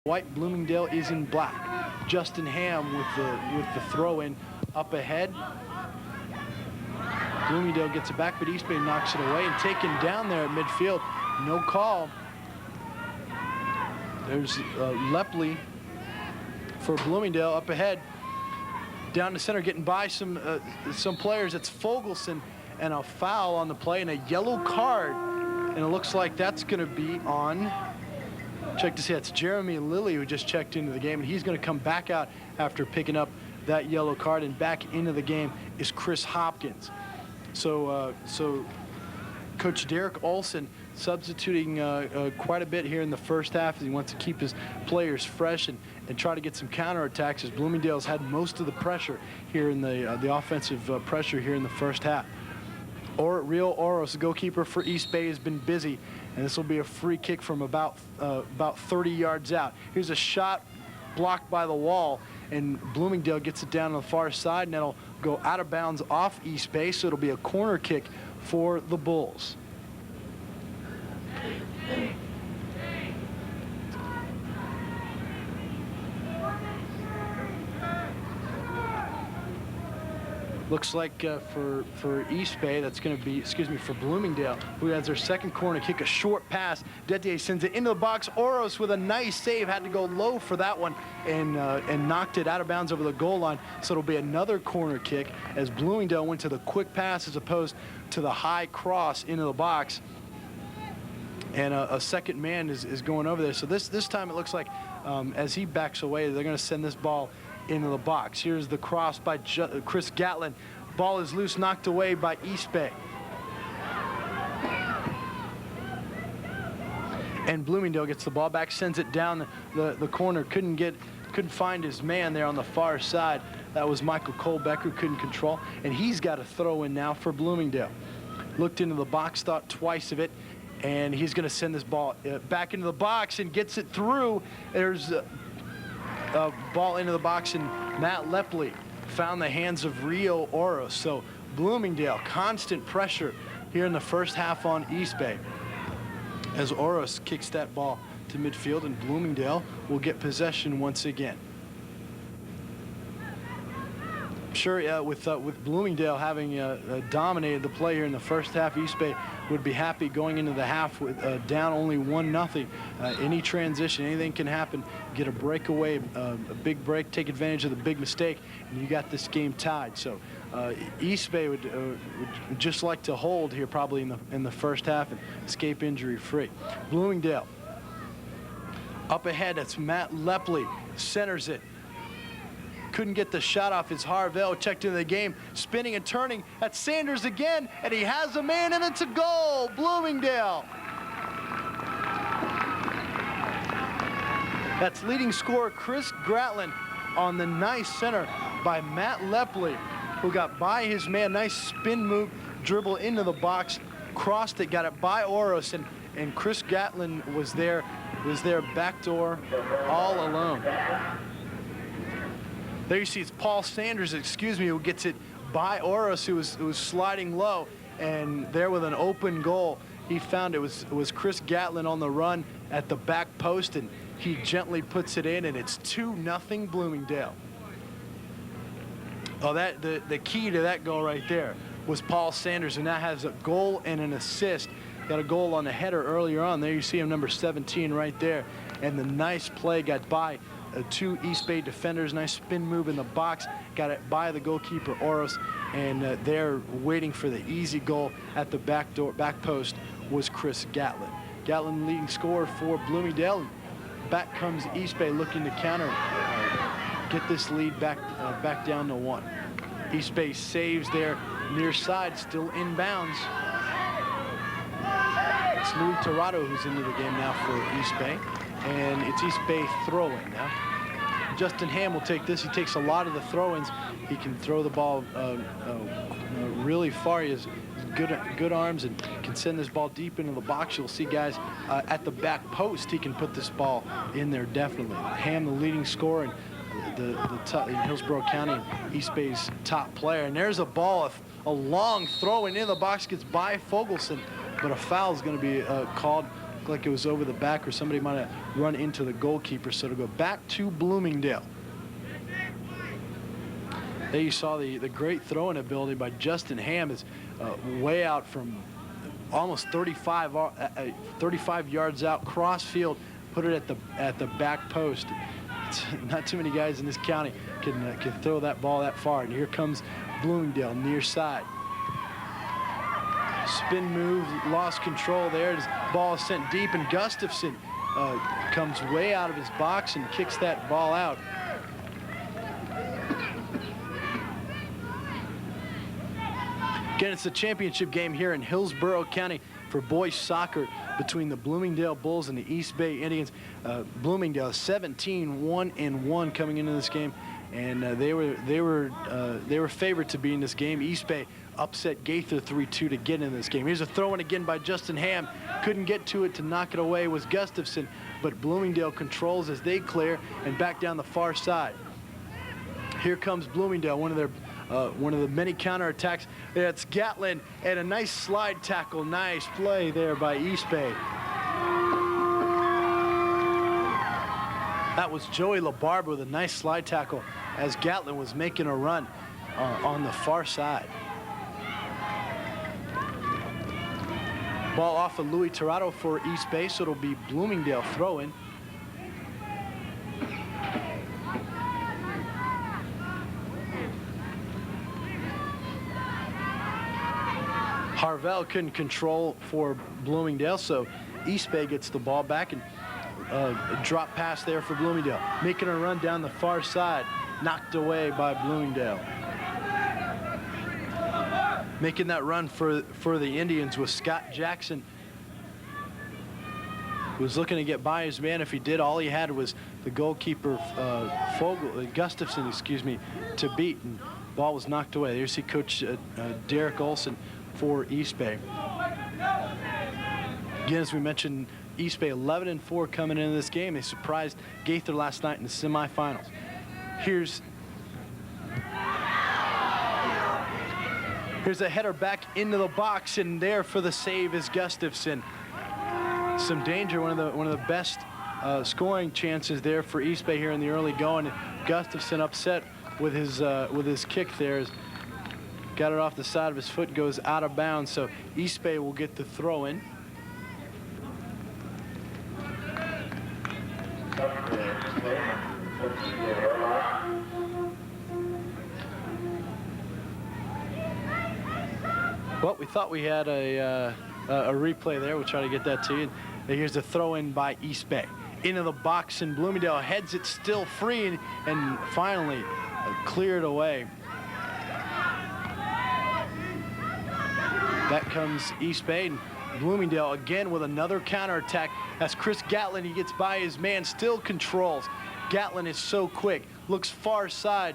white. Bloomingdale is in black. Justin Ham with the throw in up ahead. Bloomingdale gets it back, but East Bay knocks it away and taken down there at midfield. No call. There's Lepley for Bloomingdale up ahead. Down the center, getting by some players. It's Fogelson, and a foul on the play and a yellow card. And it looks like that's going to be on. Check to see, that's Jeremy Lilly who just checked into the game, and he's going to come back out after picking up that yellow card. And back into the game is Chris Hopkins. So Coach Derek Olson substituting quite a bit here in the first half as he wants to keep his players fresh and try to get some counterattacks, as Bloomingdale's had most of the pressure here in the offensive pressure here in the first half. Rio Oros, the goalkeeper for East Bay, has been busy, and this will be a free kick from about 30 yards out. Here's a shot blocked by the wall, and Bloomingdale gets it down on the far side, and that'll go out of bounds off East Bay, so it'll be a corner kick for the Bulls. Looks like for East Bay, that's going to be, for Bloomingdale, who has their second corner kick, a short pass. Detier sends it into the box. Oros with a nice save, had to go low for that one and knocked it out of bounds over the goal line. So it'll be another corner kick as Bloomingdale went to the quick pass as opposed to the high cross into the box. And a second man is going over there. So this time it looks like as he backs away, they're going to send this ball into the box. Here's the cross by Chris Gatlin. Ball is loose, knocked away by East Bay. And Bloomingdale gets the ball back, sends it down the corner. Couldn't find his man there on the far side. That was Michael Colbeck, who couldn't control. And he's got a throw in now for Bloomingdale. Looked into the box, thought twice of it, and he's going to send this ball back into the box and gets it through. There's ball into the box, and Matt Lepley found the hands of Rio Oros. So Bloomingdale, constant pressure here in the first half on East Bay as Oros kicks that ball to midfield, and Bloomingdale will get possession once again. Sure, with Bloomingdale having dominated the play here in the first half, East Bay would be happy going into the half with down only 1-0. Any transition, anything can happen. Get a breakaway, a big break, take advantage of the big mistake, and you got this game tied. So East Bay would just like to hold here probably in the first half and escape injury free. Bloomingdale up ahead, that's Matt Lepley, centers it. Couldn't get the shot off. It's Harvell, checked into the game, spinning and turning. That's Sanders again, and he has a man, and it's a goal. Bloomingdale. That's leading scorer Chris Gatlin on the nice center by Matt Lepley, who got by his man. Nice spin move, dribble into the box, crossed it, got it by Oros, and Chris Gatlin was there backdoor all alone. There you see it's Paul Sanders, who gets it by Oros, who was sliding low, and there with an open goal, he found it was Chris Gatlin on the run at the back post, and he gently puts it in, and it's 2-0 Bloomingdale. Oh, the key to that goal right there was Paul Sanders, who now has a goal and an assist. Got a goal on the header earlier on. There you see him, number 17 right there, and the nice play got by two East Bay defenders. Nice spin move in the box, got it by the goalkeeper Oros, and there waiting for the easy goal at the back post was Chris Gatlin. Gatlin leading scorer for Bloomingdale. Back comes East Bay looking to counter, get this lead back down to 1. East Bay saves there near side, still inbounds. It's Louis Torado who's into the game now for East Bay. And it's East Bay throwing now. Justin Ham will take this. He takes a lot of the throw-ins. He can throw the ball really far. He has good arms and can send this ball deep into the box. You'll see guys at the back post. He can put this ball in there definitely. Ham, the leading scorer, and in Hillsborough County, East Bay's top player. And there's a ball, a long throw in the box, gets by Fogelson, but a foul is going to be called Looked like it was over the back, or somebody might have run into the goalkeeper. So it'll go back to Bloomingdale. There you saw the great throwing ability by Justin Ham. Is way out from almost 35 yards out, cross field, put it at the back post. Not too many guys in this county can throw that ball that far. And here comes Bloomingdale near side. Spin move, lost control there. His ball is sent deep, and Gustafson comes way out of his box and kicks that ball out. Again, it's the championship game here in Hillsborough County for boys soccer between the Bloomingdale Bulls and the East Bay Indians. Bloomingdale 17-1-1 coming into this game, and they were favored to be in this game. East Bay upset Gaither 3-2 to get in this game. Here's a throw-in again by Justin Ham. Couldn't get to it to knock it away was Gustafson, but Bloomingdale controls as they clear and back down the far side. Here comes Bloomingdale, one of the many counterattacks. It's Gatlin and a nice slide tackle. Nice play there by East Bay. That was Joey LaBarbe with a nice slide tackle as Gatlin was making a run on the far side. Ball off of Louis Tirado for East Bay, so it'll be Bloomingdale throw-in. Harvell couldn't control for Bloomingdale, so East Bay gets the ball back, and drop pass there for Bloomingdale. Making a run down the far side, knocked away by Bloomingdale. Making that run for the Indians was Scott Jackson, who was looking to get by his man. If he did, all he had was the goalkeeper, Gustafson, excuse me, to beat, and ball was knocked away. There's see Coach Derek Olson for East Bay. Again, as we mentioned, East Bay 11-4 coming into this game. They surprised Gaither last night in the semifinals. Here's a header back into the box, and there for the save is Gustafson. Some danger, one of the best scoring chances there for East Bay here in the early going. Gustafson upset with his kick there. Got it off the side of his foot, goes out of bounds, so East Bay will get the throw in. Well, we thought we had a replay there. We'll try to get that to you. And here's the throw in by East Bay. Into the box, and Bloomingdale heads it still free, and finally cleared away. That comes East Bay, and Bloomingdale again with another counterattack as Chris Gatlin, he gets by his man, still controls. Gatlin is so quick, looks far side.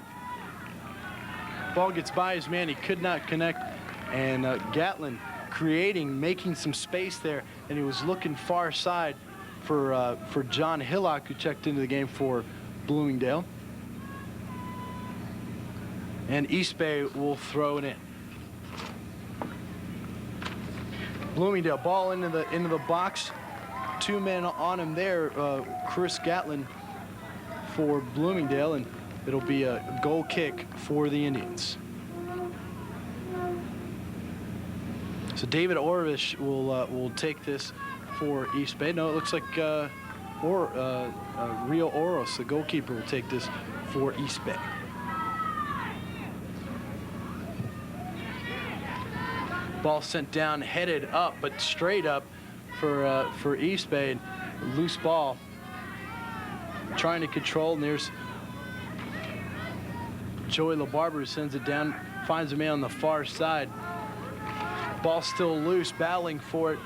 Ball gets by his man, he could not connect, and Gatlin making some space there, and he was looking far side for John Hillock, who checked into the game for Bloomingdale. And East Bay will throw it in. Bloomingdale ball into the box. Two men on him there. Chris Gatlin for Bloomingdale, and it'll be a goal kick for the Indians. So David Orvish will take this for East Bay. No, it looks like Rio Oros, the goalkeeper, will take this for East Bay. Ball sent down, headed up, but straight up for East Bay. Loose ball, trying to control, and there's Joey LaBarbe, who sends it down, finds a man on the far side. Ball still loose, battling for it.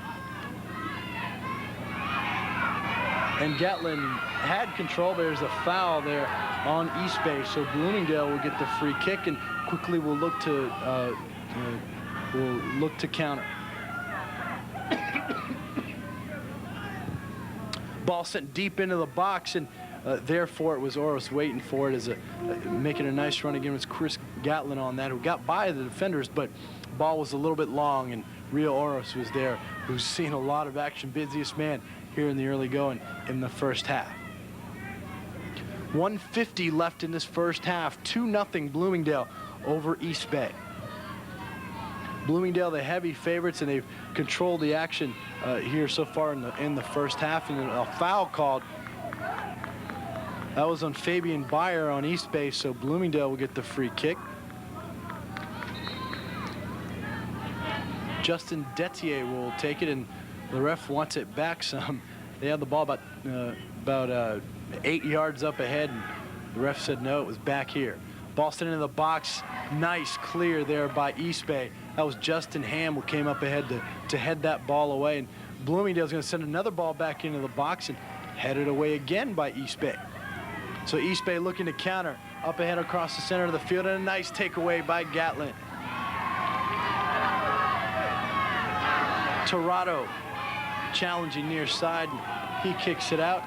And Gatlin had control. There's a foul there on East Bay, so Bloomingdale will get the free kick, and quickly will look to counter. Ball sent deep into the box, and therefore it was Oros waiting for it, as making a nice run again. It was Chris Gatlin on that, who got by the defenders, but ball was a little bit long, and Rio Oros was there, who's seen a lot of action, busiest man here in the early going in the first half. 1:50 left in this first half. 2-0 Bloomingdale over East Bay. Bloomingdale, the heavy favorites, and they've controlled the action here so far in the first half. And a foul called. That was on Fabian Beyer on East Bay, so Bloomingdale will get the free kick. Justin Detier will take it, and the ref wants it back some. They had the ball about 8 yards up ahead, and the ref said no, it was back here. Ball sent into the box. Nice clear there by East Bay. That was Justin Ham who came up ahead to head that ball away. And Bloomingdale's going to send another ball back into the box and head it away again by East Bay. So East Bay looking to counter up ahead across the center of the field, and a nice takeaway by Gatlin. Torado challenging near side. He kicks it out.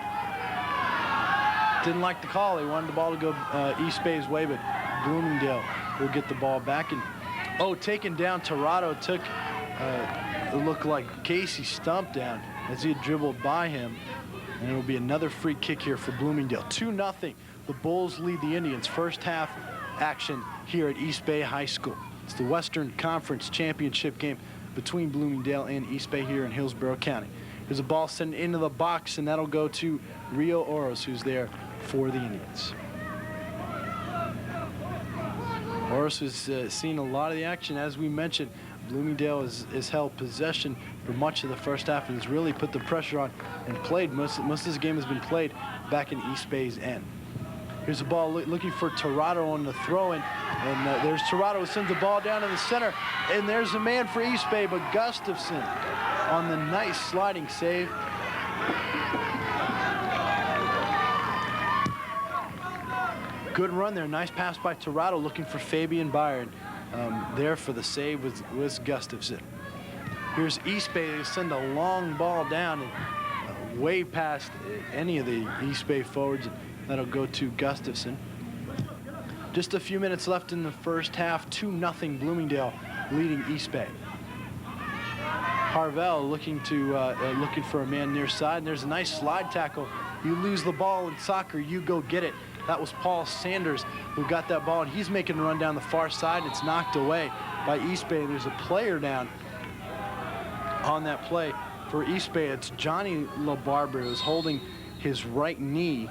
Didn't like the call. He wanted the ball to go East Bay's way, but Bloomingdale will get the ball back. And taken down. Torado took it looked like Casey Stump down as he had dribbled by him. And it'll be another free kick here for Bloomingdale. 2-0. The Bulls lead the Indians. First half action here at East Bay High School. It's the Western Conference Championship game between Bloomingdale and East Bay here in Hillsborough County. There's a ball sent into the box, and that'll go to Rio Oros, who's there for the Indians. Oros has seen a lot of the action. As we mentioned, Bloomingdale has held possession for much of the first half and has really put the pressure on and played. Most of this game has been played back in East Bay's end. Here's the ball looking for Torado on the throw-in, and there's Torado who sends the ball down in the center, and there's a man for East Bay, but Gustafson on the nice sliding save. Good run there. Nice pass by Torado looking for Fabian Beyer. There for the save was Gustafson. Here's East Bay. They send a long ball down and way past any of the East Bay forwards. That'll go to Gustafson. Just a few minutes left in the first half. 2-0 Bloomingdale leading East Bay. Harvell looking for a man near side. And there's a nice slide tackle. You lose the ball in soccer, you go get it. That was Paul Sanders who got that ball, and he's making a run down the far side. It's knocked away by East Bay. There's a player down on that play for East Bay. It's Johnny LaBarbera who's holding his right knee.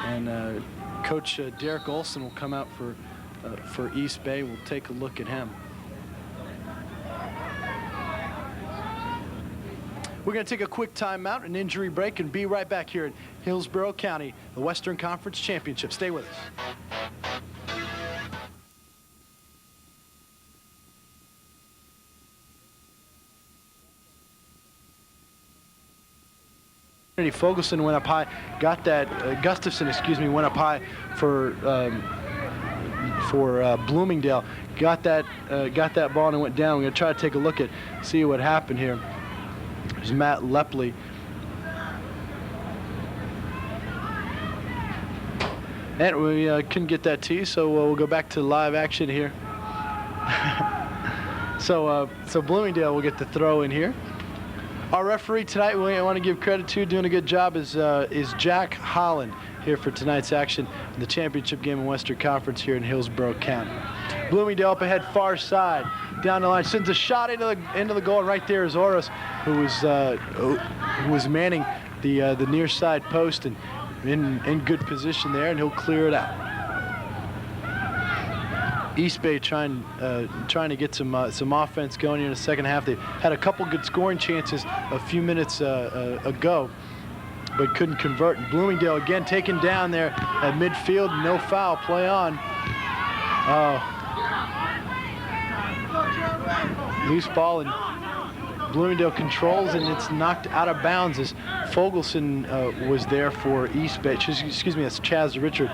And Coach Derek Olson will come out for East Bay. We'll take a look at him. We're going to take a quick timeout, an injury break, and be right back here in Hillsborough County, the Western Conference Championship. Stay with us. Fogelson went up high, got that. Gustafson, went up high for Bloomingdale. Got that ball and it went down. We're going to try to take a look at, see what happened here. There's Matt Lepley. And we couldn't get that tee, so we'll go back to live action here. So Bloomingdale will get the throw in here. Our referee tonight, we want to give credit to, doing a good job, is Jack Holland here for tonight's action in the championship game in Western Conference here in Hillsborough County. Bloomingdale up ahead, far side, down the line, sends a shot into the goal, and right there is Oros, who was manning the near side post and in good position there, and he'll clear it out. East Bay trying to get some offense going here in the second half. They had a couple good scoring chances a few minutes ago, but couldn't convert. And Bloomingdale again taken down there at midfield. No foul. Play on. Loose ball, and Bloomingdale controls, and it's knocked out of bounds as Fogelson was there for East Bay. Excuse me, that's Chaz Richard.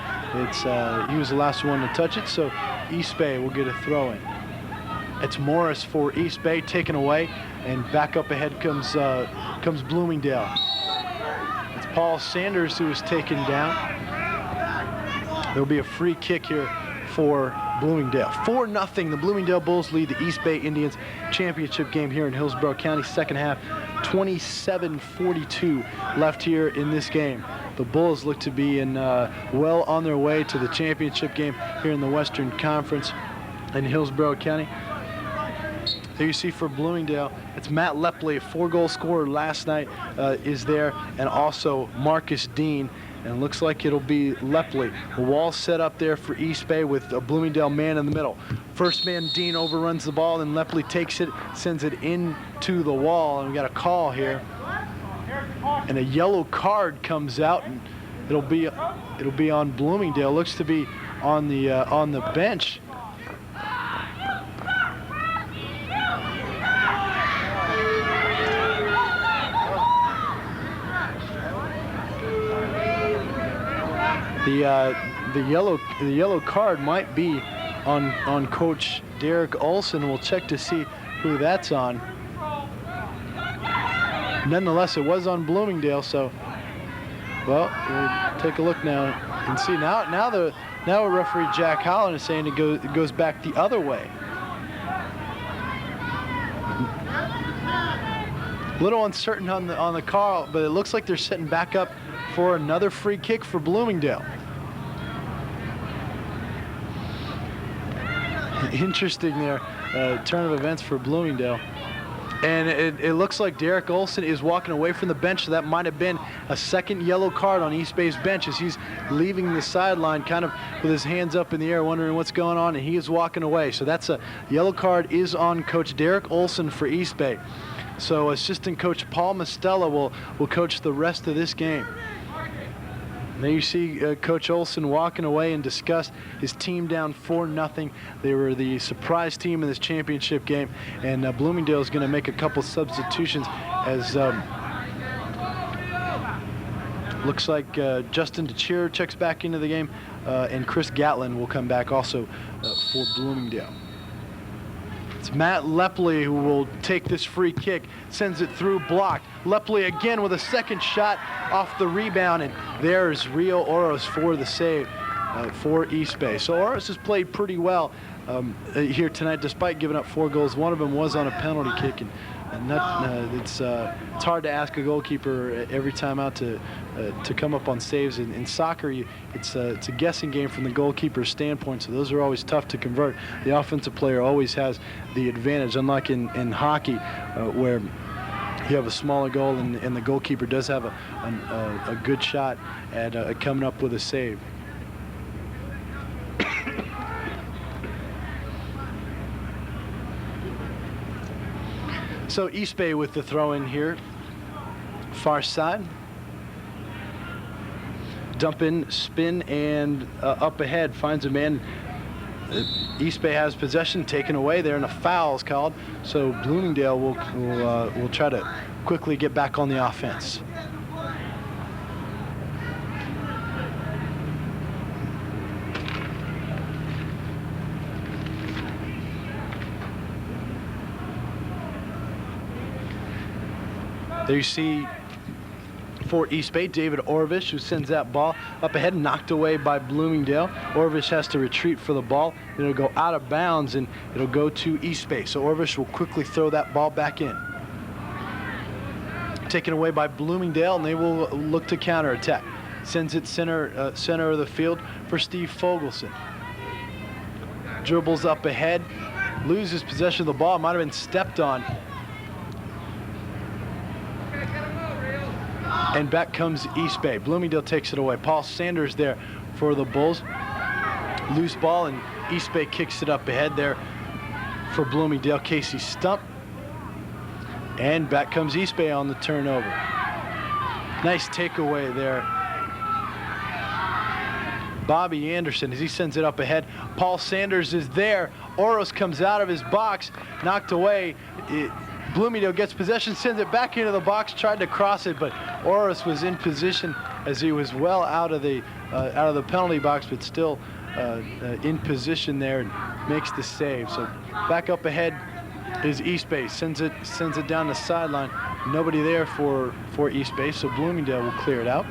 He was the last one to touch it, so East Bay will get a throw in. It's Morris for East Bay, taken away, and back up ahead comes Bloomingdale. It's Paul Sanders who is taken down. There'll be a free kick here for Bloomingdale. 4-0, the Bloomingdale Bulls lead the East Bay Indians championship game here in Hillsborough County. Second half, 27-42 left here in this game. The Bulls look to be well on their way to the championship game here in the Western Conference in Hillsborough County. There you see for Bloomingdale, it's Matt Lepley, a 4-goal scorer last night, is there, and also Marcus Dean. And looks like it'll be Lepley. The wall set up there for East Bay with a Bloomingdale man in the middle. First man, Dean, overruns the ball, and Lepley takes it, sends it into the wall, and we got a call here. And a yellow card comes out, and it'll be on Bloomingdale. Looks to be on the bench. The yellow card might be on Coach Derek Olson. We'll check to see who that's on. Nonetheless, it was on Bloomingdale. So, well, we'll take a look now and see. Now referee Jack Holland is saying it goes back the other way. A little uncertain on the call, but it looks like they're setting back up for another free kick for Bloomingdale. Interesting there, turn of events for Bloomingdale. And it looks like Derek Olson is walking away from the bench, so that might have been a second yellow card on East Bay's bench as he's leaving the sideline kind of with his hands up in the air wondering what's going on, and he is walking away. So that's a yellow card is on Coach Derek Olson for East Bay. So assistant coach Paul Mastella will coach the rest of this game. There you see Coach Olson walking away in disgust. His team down 4-0. They were the surprise team in this championship game, and Bloomingdale is going to make a couple substitutions as looks like Justin DeCheer checks back into the game, and Chris Gatlin will come back also for Bloomingdale. It's Matt Lepley who will take this free kick, sends it through, blocked. Lepley again with a second shot off the rebound, and there's Rio Oros for the save for East Bay. So Oros has played pretty well here tonight despite giving up 4 goals. One of them was on a penalty kick, and it's hard to ask a goalkeeper every time out to come up on saves. In soccer, it's a guessing game from the goalkeeper's standpoint, so those are always tough to convert. The offensive player always has the advantage, unlike in hockey where you have a smaller goal and the goalkeeper does have a good shot at coming up with a save. So East Bay with the throw in here, far side. Dump in, spin, and up ahead, finds a man. East Bay has possession, taken away there, and a foul is called. So Bloomingdale will try to quickly get back on the offense. There you see for East Bay, David Orvish, who sends that ball up ahead, knocked away by Bloomingdale. Orvish has to retreat for the ball. It'll go out of bounds, and it'll go to East Bay. So Orvish will quickly throw that ball back in. Taken away by Bloomingdale, and they will look to counterattack. Sends it center of the field for Steve Fogelson. Dribbles up ahead, loses possession of the ball. Might have been stepped on. And back comes East Bay. Bloomingdale takes it away. Paul Sanders there for the Bulls. Loose ball, and East Bay kicks it up ahead there for Bloomingdale. Casey Stump. And back comes East Bay on the turnover. Nice takeaway there. Bobby Anderson as he sends it up ahead. Paul Sanders is there. Oros comes out of his box, knocked away. Bloomingdale gets possession, sends it back into the box, tried to cross it, but Oros was in position as he was well out of the penalty box, but still in position there and makes the save. So back up ahead is East Bay, sends it down the sideline. Nobody there for East Bay, so Bloomingdale will clear it out.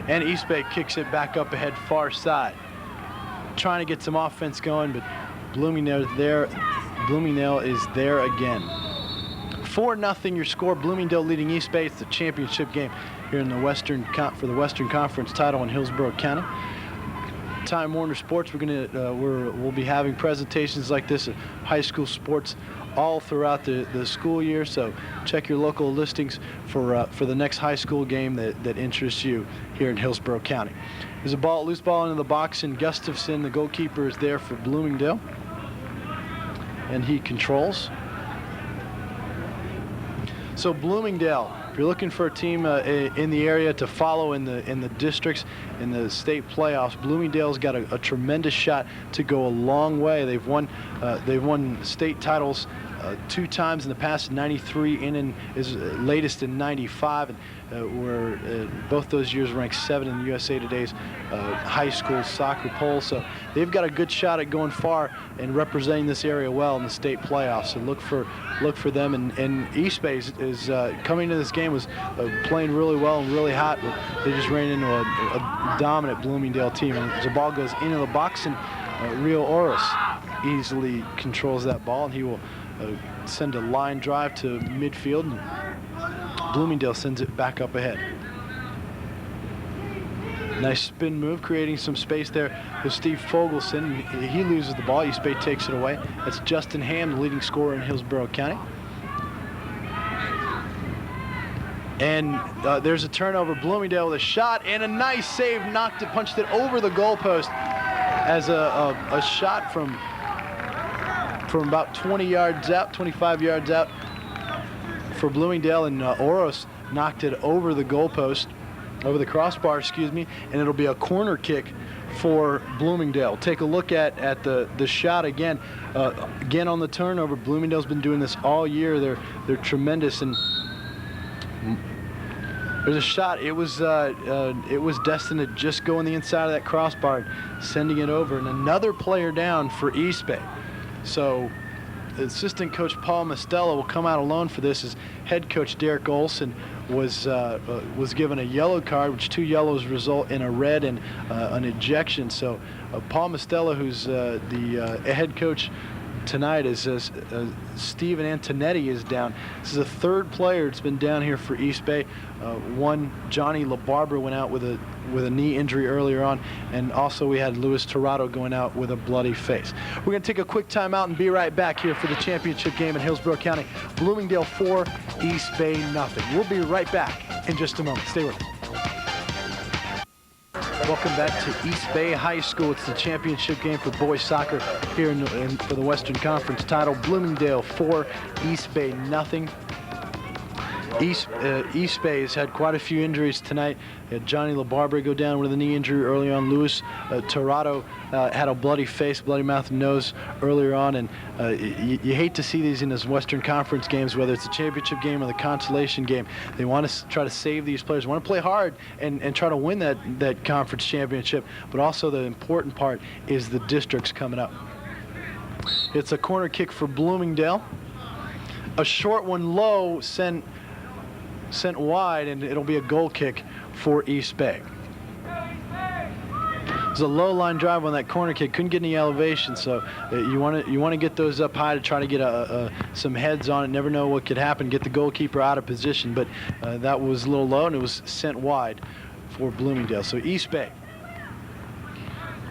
And East Bay kicks it back up ahead, far side. trying to get some offense going, but Bloomingdale is there again. 4-0 your score. Bloomingdale leading East Bay. It's the championship game here in the for the Western Conference title in Hillsborough County. Time Warner Sports, we'll be having presentations like this at high school sports all throughout the school year. So check your local listings for the next high school game that interests you here in Hillsborough County. There's a loose ball into the box, and Gustafson, the goalkeeper, is there for Bloomingdale, and he controls. So Bloomingdale, if you're looking for a team in the area to follow in the districts, in the state playoffs, Bloomingdale's got a tremendous shot to go a long way. They've won state titles 2 times in the past, 93 and is latest in 95, and were both those years ranked 7 in the USA Today's high school soccer poll. So they've got a good shot at going far and representing this area well in the state playoffs. So look for them. And East Bay is coming to this game was playing really well and really hot. But they just ran into a dominant Bloomingdale team, and as the ball goes into the box, and Rio Oros easily controls that ball, and he will send a line drive to midfield, and Bloomingdale sends it back up ahead. Nice spin move, creating some space there with Steve Fogelson. He loses the ball. East Bay takes it away. That's Justin Ham, the leading scorer in Hillsborough County. And there's a turnover. Bloomingdale with a shot and a nice save. Punched it over the goalpost as a shot from about 20 yards out, 25 yards out for Bloomingdale, and Oros knocked it over the goalpost, over the crossbar, excuse me, and it'll be a corner kick for Bloomingdale. Take a look at the shot again. Again on the turnover. Bloomingdale's been doing this all year. They're tremendous, and there's a shot. It was destined to just go on the inside of that crossbar, sending it over, and another player down for East Bay. So assistant coach Paul Mastella will come out alone for this, as head coach Derek Olson was given a yellow card, which 2 yellows result in a red and an ejection. So Paul Mastella, who's the head coach tonight, is Steven Antonetti is down. This is the 3rd player that's been down here for East Bay. One, Johnny LaBarbera, went out with a knee injury earlier on, and also we had Luis Torrado going out with a bloody face. We're going to take a quick timeout and be right back here for the championship game in Hillsborough County. Bloomingdale 4, East Bay 0. We'll be right back in just a moment. Stay with us. Welcome back to East Bay High School. It's the championship game for boys soccer here for the Western Conference title. Bloomingdale 4, East Bay 0. East Bay has had quite a few injuries tonight. Johnny LaBarbera go down with a knee injury early on. Luis Torrado had a bloody face, bloody mouth and nose earlier on. And you hate to see these in those Western Conference games, whether it's the championship game or the consolation game. They want to try to save these players, want to play hard and try to win that conference championship. But also the important part is the districts coming up. It's a corner kick for Bloomingdale. A short one low, sent wide, and it'll be a goal kick for East Bay. There's a low line drive on that corner kick. Couldn't get any elevation, so you want to get those up high to try to get some heads on it. Never know what could happen. Get the goalkeeper out of position, but that was a little low, and it was sent wide for Bloomingdale. So East Bay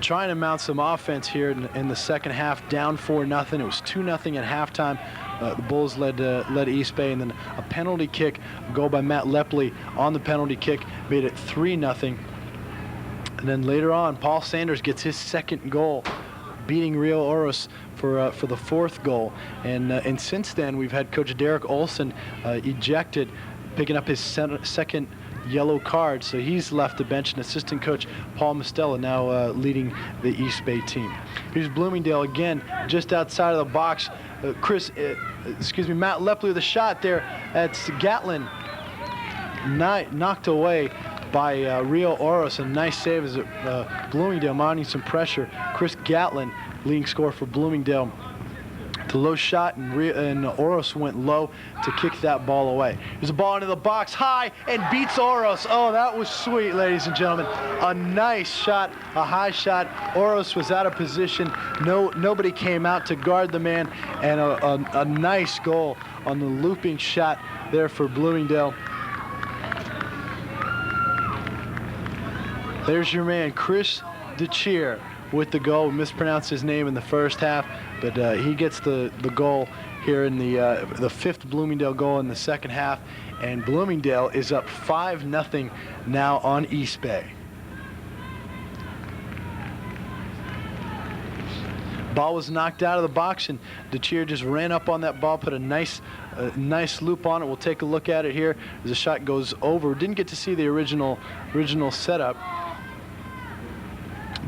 trying to mount some offense here in the second half, down 4-0. It was 2-0 at halftime. The Bulls led East Bay, and then a penalty kick, a goal by Matt Lepley on the penalty kick, made it 3-0. And then later on, Paul Sanders gets his 2nd goal, beating Rio Oros for the 4th goal. And since then, we've had Coach Derek Olson ejected, picking up his 2nd yellow card, so he's left the bench, and assistant coach Paul Mastella now leading the East Bay team. Here's Bloomingdale again, just outside of the box. Matt Lepley with a shot there. That's Gatlin, knocked away by Rio Oros. A nice save as Bloomingdale mounting some pressure. Chris Gatlin, leading scorer for Bloomingdale, to low shot, and Oros went low to kick that ball away. There's a ball into the box, high, and beats Oros. Oh, that was sweet, ladies and gentlemen. A nice shot, a high shot. Oros was out of position. Nobody came out to guard the man, and a nice goal on the looping shot there for Bloomingdale. There's your man, Chris DeCheer, with the goal. We mispronounced his name in the first half, but he gets the goal here in the fifth Bloomingdale goal in the second half, and Bloomingdale is up 5-0 now on East Bay. Ball was knocked out of the box, and DeCheer just ran up on that ball, put a nice loop on it. We'll take a look at it here as the shot goes over. Didn't get to see the original setup,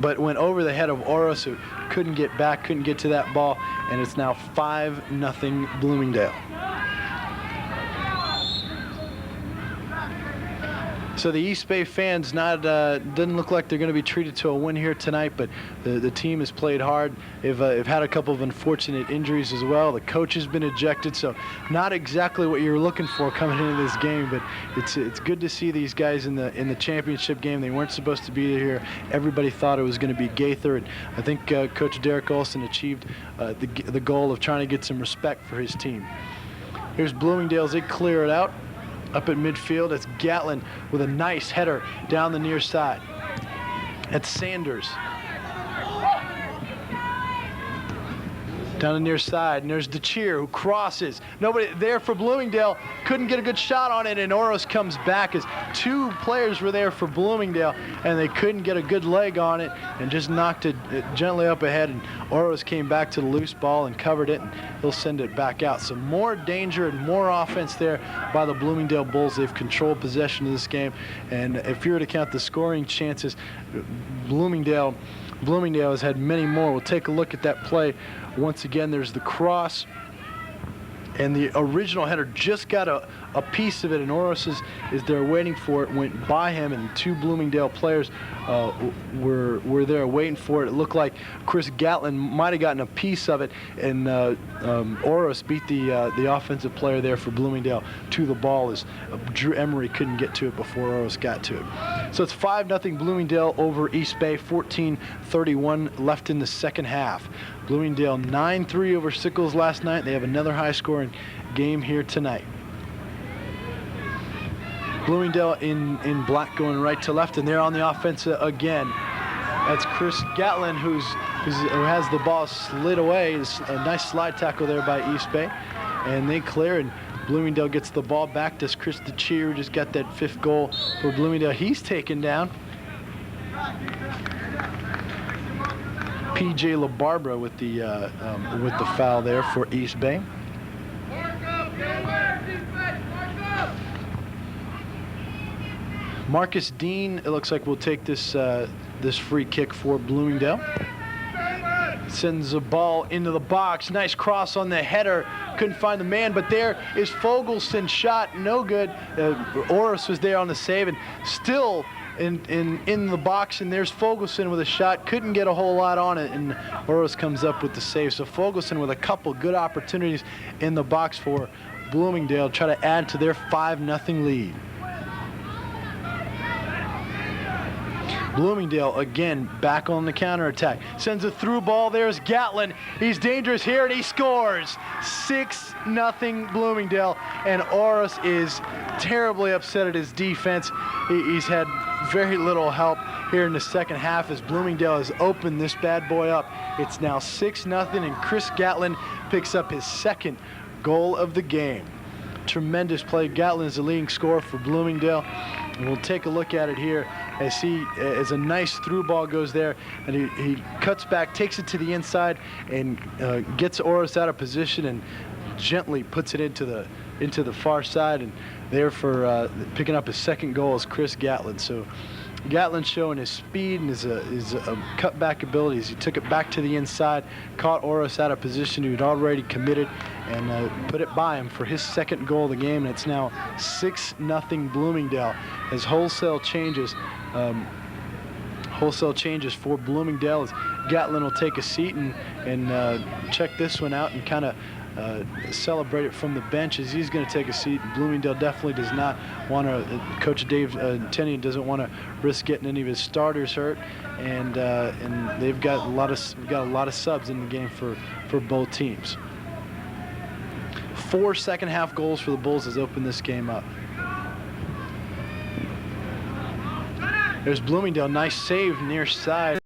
but went over the head of Oros, who couldn't get back, couldn't get to that ball, and it's now 5-0 Bloomingdale. So the East Bay fans doesn't look like they're going to be treated to a win here tonight, but the team has played hard. They've had a couple of unfortunate injuries as well. The coach has been ejected, so not exactly what you were looking for coming into this game, but it's good to see these guys in the championship game. They weren't supposed to be here. Everybody thought it was going to be Gaither, and I think Coach Derek Olson achieved the goal of trying to get some respect for his team. Here's Bloomingdale's. They clear it out. Up at midfield, it's Gatlin with a nice header down the near side. It's Sanders. Down the near side, and there's DeCheer who crosses. Nobody there for Bloomingdale. Couldn't get a good shot on it, and Oros comes back as two players were there for Bloomingdale, and they couldn't get a good leg on it and just knocked it gently up ahead, and Oros came back to the loose ball and covered it, and he'll send it back out. So more danger and more offense there by the Bloomingdale Bulls. They've controlled possession of this game, and if you were to count the scoring chances, Bloomingdale has had many more. We'll take a look at that play. Once again, there's the cross, and the original header just got a piece of it, and Oros is there waiting for it, went by him, and two Bloomingdale players were there waiting for it. It looked like Chris Gatlin might have gotten a piece of it, and Oros beat the offensive player there for Bloomingdale to the ball as Drew Emery couldn't get to it before Oros got to it. So it's 5-0 Bloomingdale over East Bay, 14:31 left in the second half. Bloomingdale 9-3 over Sickles last night. They have another high-scoring game here tonight. Bloomingdale in black going right to left, and they're on the offense again. That's Chris Gatlin who has the ball slid away. It's a nice slide tackle there by East Bay, and they clear, and Bloomingdale gets the ball back. Does Chris DeCheer just got that fifth goal for Bloomingdale? He's taken down. P.J. LaBarbera with the foul there for East Bay. Marcus Dean, it looks like, will take this free kick for Bloomingdale. Sends the ball into the box. Nice cross on the header. Couldn't find the man, but there is Fogelson. Shot no good. Oros was there on the save, and still in the box, and there's Fogelson with a shot. Couldn't get a whole lot on it, and Oros comes up with the save. So Fogelson with a couple good opportunities in the box for Bloomingdale, try to add to their 5-0 lead. Bloomingdale again back on the counterattack. Sends a through ball. There's Gatlin. He's dangerous here, and he scores. 6-0 Bloomingdale, and Oros is terribly upset at his defense. He's had very little help here in the second half as Bloomingdale has opened this bad boy up. It's now 6-0, and Chris Gatlin picks up his second goal of the game. Tremendous play. Gatlin is the leading scorer for Bloomingdale. And we'll take a look at it here as a nice through ball goes there, and he cuts back, takes it to the inside, and gets Oros out of position and gently puts it into the far side. And there for picking up his second goal is Chris Gatlin. So Gatlin showing his speed and his cutback abilities. He took it back to the inside, caught Oros out of position who had already committed, and put it by him for his second goal of the game. And it's now 6-0 Bloomingdale as wholesale changes. Wholesale changes for Bloomingdale as Gatlin will take a seat and check this one out and kind of celebrate it from the bench as he's going to take a seat. Bloomingdale definitely does not want to, Coach Dave Tinian doesn't want to risk getting any of his starters hurt, and they've got a lot of subs in the game for both teams. 4 second-half goals for the Bulls has opened this game up. There's Bloomingdale, nice save near side.